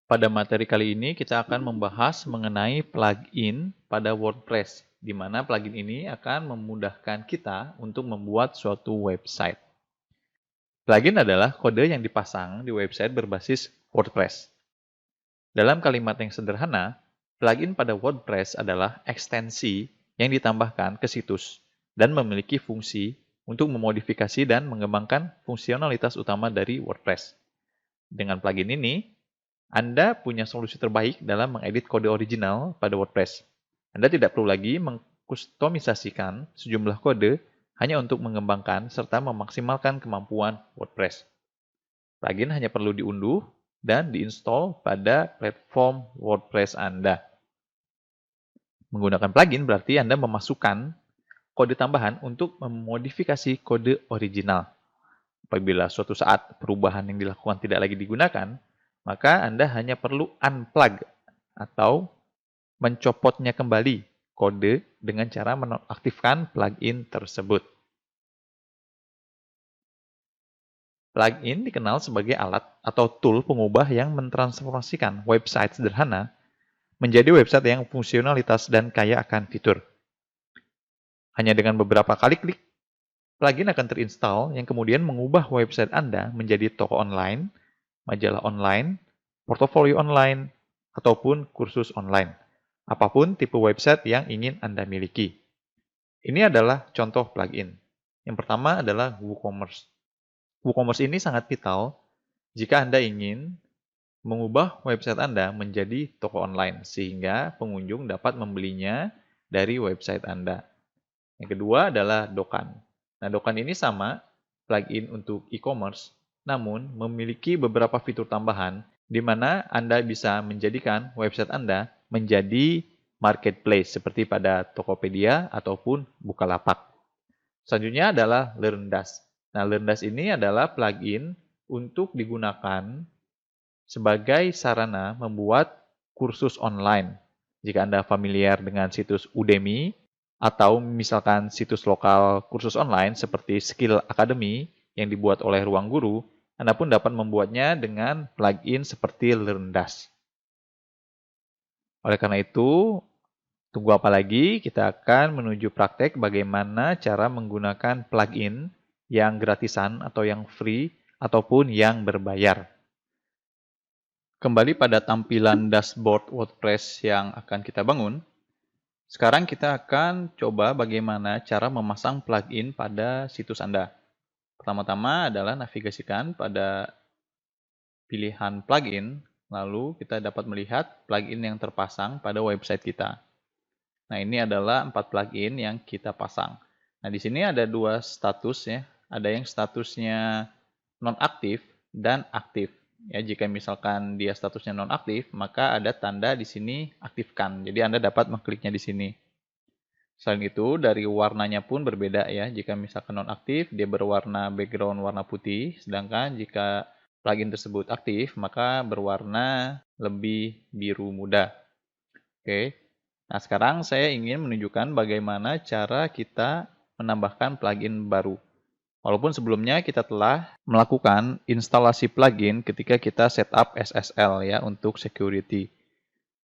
Pada materi kali ini kita akan membahas mengenai plugin pada WordPress, di mana plugin ini akan memudahkan kita untuk membuat suatu website. Plugin adalah kode yang dipasang di website berbasis WordPress. Dalam kalimat yang sederhana, plugin pada WordPress adalah ekstensi yang ditambahkan ke situs dan memiliki fungsi untuk memodifikasi dan mengembangkan fungsionalitas utama dari WordPress. Dengan plugin ini, Anda punya solusi terbaik dalam mengedit kode original pada WordPress. Anda tidak perlu lagi mengkustomisasikan sejumlah kode hanya untuk mengembangkan serta memaksimalkan kemampuan WordPress. Plugin hanya perlu diunduh dan diinstal pada platform WordPress Anda. Menggunakan plugin berarti Anda memasukkan kode tambahan untuk memodifikasi kode original. Apabila suatu saat perubahan yang dilakukan tidak lagi digunakan, maka Anda hanya perlu unplug atau mencopotnya kembali kode dengan cara menonaktifkan plugin tersebut. Plugin dikenal sebagai alat atau tool pengubah yang mentransformasikan website sederhana menjadi website yang fungsionalitas dan kaya akan fitur. Hanya dengan beberapa kali klik, plugin akan terinstall yang kemudian mengubah website Anda menjadi toko online, majalah online, portofolio online, ataupun kursus online. Apapun tipe website yang ingin Anda miliki. Ini adalah contoh plugin. Yang pertama adalah WooCommerce. WooCommerce ini sangat vital jika Anda ingin mengubah website Anda menjadi toko online, sehingga pengunjung dapat membelinya dari website Anda. Yang kedua adalah Dokkan. Nah, Dokkan ini sama, plugin untuk e-commerce, namun memiliki beberapa fitur tambahan di mana Anda bisa menjadikan website Anda menjadi marketplace seperti pada Tokopedia ataupun Bukalapak. Selanjutnya adalah LearnDash. Nah, LearnDash ini adalah plugin untuk digunakan sebagai sarana membuat kursus online. Jika Anda familiar dengan situs Udemy, atau misalkan situs lokal kursus online seperti Skill Academy yang dibuat oleh Ruang Guru, Anda pun dapat membuatnya dengan plugin seperti LearnDash. Oleh karena itu, tunggu apa lagi? Kita akan menuju praktek bagaimana cara menggunakan plugin yang gratisan atau yang free ataupun yang berbayar. Kembali pada tampilan dashboard WordPress yang akan kita bangun. Sekarang kita akan coba bagaimana cara memasang plugin pada situs Anda. Pertama-tama adalah navigasikan pada pilihan plugin, lalu kita dapat melihat plugin yang terpasang pada website kita. Nah, ini adalah 4 plugin yang kita pasang. Nah, di sini ada 2 status ya. Ada yang statusnya nonaktif dan aktif. Ya, jika misalkan dia statusnya nonaktif, maka ada tanda di sini aktifkan. Jadi Anda dapat mengkliknya di sini. Selain itu, dari warnanya pun berbeda ya. Jika misalkan nonaktif, dia berwarna background warna putih, sedangkan jika plugin tersebut aktif, maka berwarna lebih biru muda. Oke. Nah, sekarang saya ingin menunjukkan bagaimana cara kita menambahkan plugin baru. Walaupun sebelumnya kita telah melakukan instalasi plugin ketika kita setup SSL ya untuk security.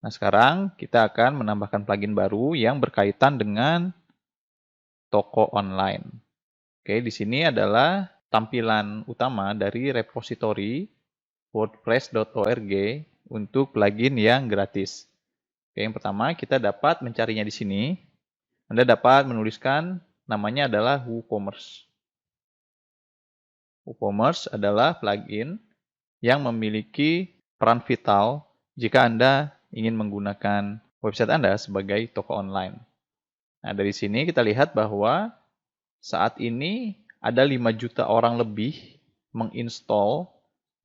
Nah, sekarang kita akan menambahkan plugin baru yang berkaitan dengan toko online. Oke, di sini adalah tampilan utama dari repositori wordpress.org untuk plugin yang gratis. Oke, yang pertama kita dapat mencarinya di sini. Anda dapat menuliskan namanya adalah WooCommerce. WooCommerce adalah plugin yang memiliki peran vital jika Anda ingin menggunakan website Anda sebagai toko online. Nah, dari sini kita lihat bahwa saat ini ada 5 juta orang lebih menginstall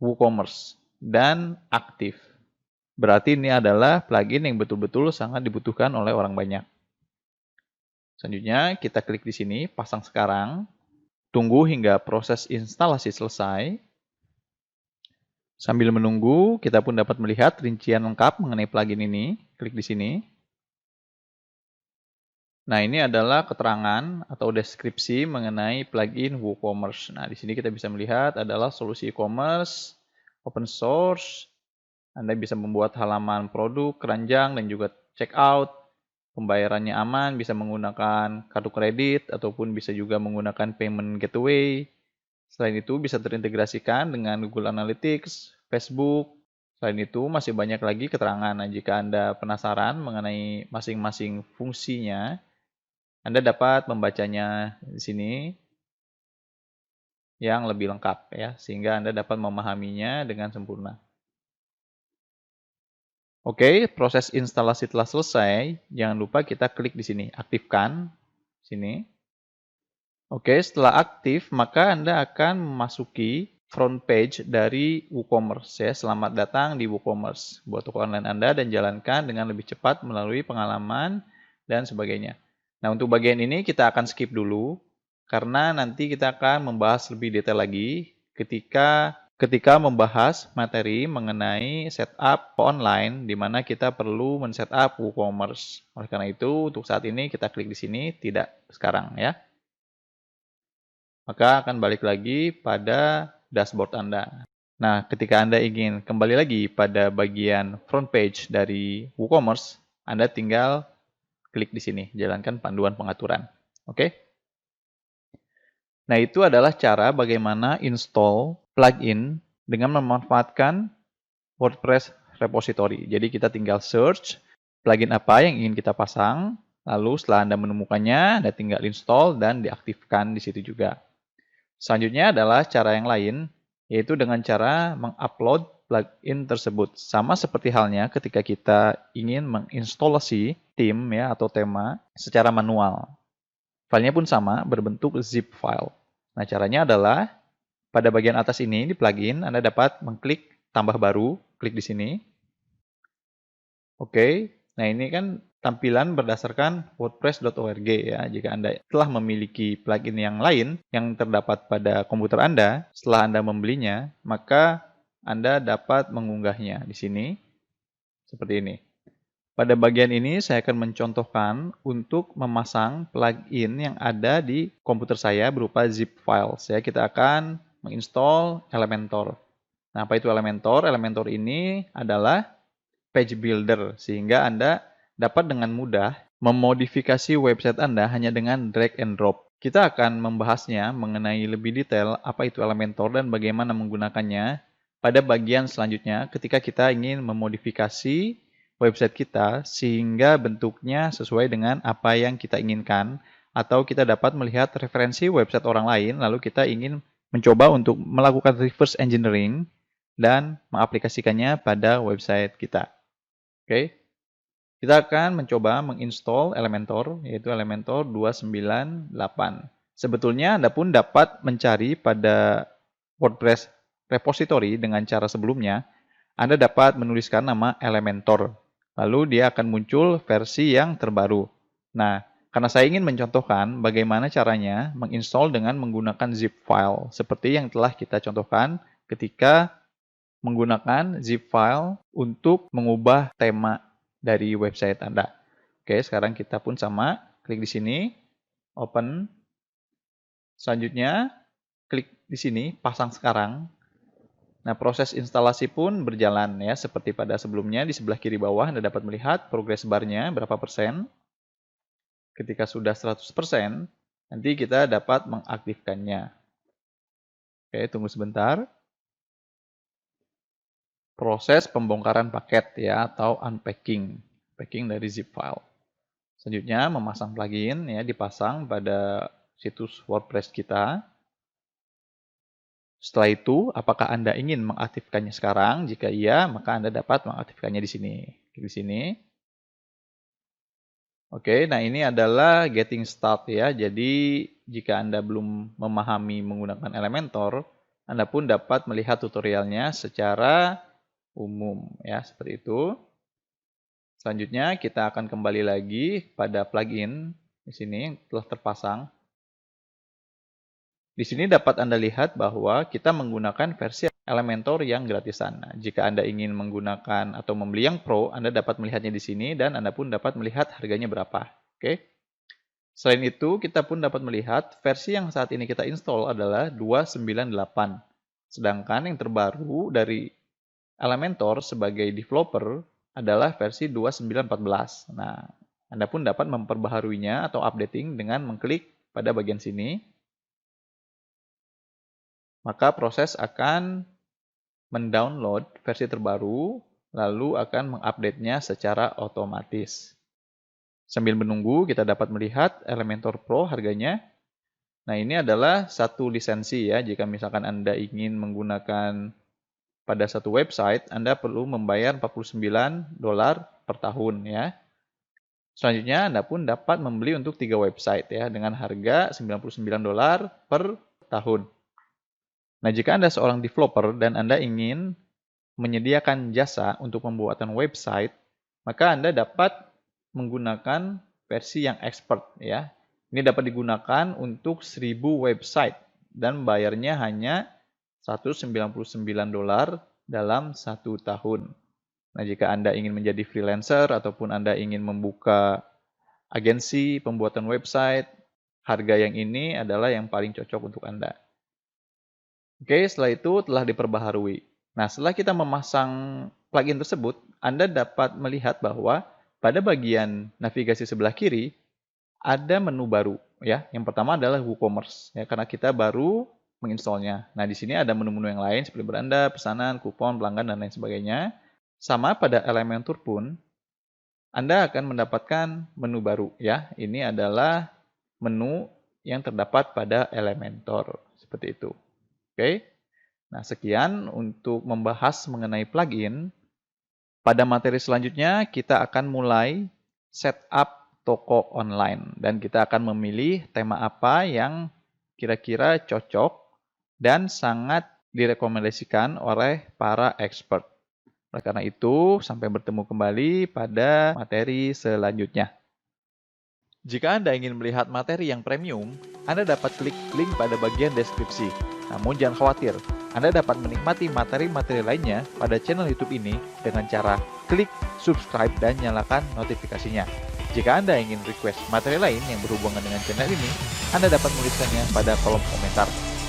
WooCommerce dan aktif. Berarti ini adalah plugin yang betul-betul sangat dibutuhkan oleh orang banyak. Selanjutnya kita klik di sini, pasang sekarang. Tunggu hingga proses instalasi selesai. Sambil menunggu, kita pun dapat melihat rincian lengkap mengenai plugin ini. Klik di sini. Nah, ini adalah keterangan atau deskripsi mengenai plugin WooCommerce. Nah, di sini kita bisa melihat adalah solusi e-commerce, open source, Anda bisa membuat halaman produk, keranjang, dan juga checkout. Pembayarannya aman, bisa menggunakan kartu kredit, ataupun bisa juga menggunakan payment gateway. Selain itu, bisa terintegrasikan dengan Google Analytics, Facebook. Selain itu, masih banyak lagi keterangan. Nah, jika Anda penasaran mengenai masing-masing fungsinya, Anda dapat membacanya di sini yang lebih lengkap ya, sehingga Anda dapat memahaminya dengan sempurna. Oke, proses instalasi telah selesai. Jangan lupa kita klik di sini, aktifkan sini. Oke, setelah aktif, maka Anda akan memasuki front page dari WooCommerce ya. Selamat datang di WooCommerce. Buat toko online Anda dan jalankan dengan lebih cepat melalui pengalaman dan sebagainya. Nah, untuk bagian ini kita akan skip dulu karena nanti kita akan membahas lebih detail lagi ketika membahas materi mengenai setup online di mana kita perlu men-setup WooCommerce. Oleh karena itu, untuk saat ini kita klik di sini, tidak sekarang ya. Maka akan balik lagi pada dashboard Anda. Nah, ketika Anda ingin kembali lagi pada bagian front page dari WooCommerce, Anda tinggal klik di sini, jalankan panduan pengaturan. Oke? Nah, itu adalah cara bagaimana install plugin dengan memanfaatkan WordPress repository. Jadi kita tinggal search plugin apa yang ingin kita pasang, lalu setelah Anda menemukannya, Anda tinggal install dan diaktifkan di situ juga. Selanjutnya adalah cara yang lain, yaitu dengan cara mengupload plugin tersebut. Sama seperti halnya ketika kita ingin menginstalasi theme ya atau tema secara manual. Filenya pun sama, berbentuk zip file. Nah, caranya adalah pada bagian atas ini di plugin, Anda dapat mengklik tambah baru, klik di sini. Oke, nah ini kan tampilan berdasarkan wordpress.org ya. Jika Anda telah memiliki plugin yang lain yang terdapat pada komputer Anda, setelah Anda membelinya, maka Anda dapat mengunggahnya di sini seperti ini. Pada bagian ini saya akan mencontohkan untuk memasang plugin yang ada di komputer saya berupa zip file. Kita akan menginstall Elementor. Nah, apa itu Elementor? Elementor ini adalah page builder, sehingga Anda dapat dengan mudah memodifikasi website Anda hanya dengan drag and drop. Kita akan membahasnya mengenai lebih detail apa itu Elementor dan bagaimana menggunakannya pada bagian selanjutnya ketika kita ingin memodifikasi website kita sehingga bentuknya sesuai dengan apa yang kita inginkan, atau kita dapat melihat referensi website orang lain lalu kita ingin mencoba untuk melakukan reverse engineering dan mengaplikasikannya pada website kita. Oke. Kita akan mencoba menginstall Elementor, yaitu Elementor 298. Sebetulnya Anda pun dapat mencari pada WordPress repository dengan cara sebelumnya. Anda dapat menuliskan nama Elementor. Lalu dia akan muncul versi yang terbaru. Nah, karena saya ingin mencontohkan bagaimana caranya menginstall dengan menggunakan zip file, seperti yang telah kita contohkan ketika menggunakan zip file untuk mengubah tema dari website Anda. Oke, sekarang kita pun sama, klik di sini, open. Selanjutnya, klik di sini, pasang sekarang. Nah, proses instalasi pun berjalan ya, seperti pada sebelumnya. Di sebelah kiri bawah Anda dapat melihat progress bar-nya berapa persen. Ketika sudah 100%, nanti kita dapat mengaktifkannya. Oke, tunggu sebentar. Proses pembongkaran paket ya, atau unpacking. Packing dari zip file. Selanjutnya, memasang plugin ya, dipasang pada situs WordPress kita. Setelah itu, apakah Anda ingin mengaktifkannya sekarang? Jika iya, maka Anda dapat mengaktifkannya di sini. Klik di sini. Oke, nah ini adalah getting start ya. Jadi, jika Anda belum memahami menggunakan Elementor, Anda pun dapat melihat tutorialnya secara umum ya, seperti itu. Selanjutnya, kita akan kembali lagi pada plugin di sini yang telah terpasang. Di sini dapat Anda lihat bahwa kita menggunakan versi Elementor yang gratisan. Nah, jika Anda ingin menggunakan atau membeli yang Pro, Anda dapat melihatnya di sini dan Anda pun dapat melihat harganya berapa. Oke. Selain itu, kita pun dapat melihat versi yang saat ini kita install adalah 298. Sedangkan yang terbaru dari Elementor sebagai developer adalah versi 2914. Nah, Anda pun dapat memperbaharuinya atau updating dengan mengklik pada bagian sini. Maka proses akan mendownload versi terbaru, lalu akan mengupdate-nya secara otomatis. Sambil menunggu, kita dapat melihat Elementor Pro harganya. Nah, ini adalah satu lisensi ya. Jika misalkan Anda ingin menggunakan pada satu website, Anda perlu membayar $49 per tahun ya. Selanjutnya, Anda pun dapat membeli untuk 3 website ya dengan harga $99 per tahun. Nah, jika Anda seorang developer dan Anda ingin menyediakan jasa untuk pembuatan website, maka Anda dapat menggunakan versi yang expert ya. Ini dapat digunakan untuk 1000 website dan bayarnya hanya $199 dalam 1 tahun. Nah, jika Anda ingin menjadi freelancer ataupun Anda ingin membuka agensi pembuatan website, harga yang ini adalah yang paling cocok untuk Anda. Oke, setelah itu telah diperbaharui. Nah, setelah kita memasang plugin tersebut, Anda dapat melihat bahwa pada bagian navigasi sebelah kiri ada menu baru ya. Yang pertama adalah WooCommerce ya, karena kita baru menginstalnya. Nah, di sini ada menu-menu yang lain seperti beranda, pesanan, kupon, pelanggan dan lain sebagainya. Sama pada Elementor pun Anda akan mendapatkan menu baru ya. Ini adalah menu yang terdapat pada Elementor seperti itu. Oke. Nah, sekian untuk membahas mengenai plugin. Pada materi selanjutnya, kita akan mulai setup toko online. Dan kita akan memilih tema apa yang kira-kira cocok dan sangat direkomendasikan oleh para expert. Oleh karena itu, sampai bertemu kembali pada materi selanjutnya. Jika Anda ingin melihat materi yang premium, Anda dapat klik link pada bagian deskripsi. Namun jangan khawatir, Anda dapat menikmati materi-materi lainnya pada channel YouTube ini dengan cara klik subscribe dan nyalakan notifikasinya. Jika Anda ingin request materi lain yang berhubungan dengan channel ini, Anda dapat menuliskannya pada kolom komentar.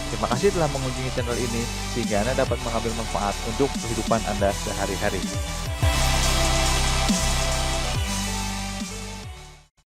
Terima kasih telah mengunjungi channel ini, sehingga Anda dapat mengambil manfaat untuk kehidupan Anda sehari-hari.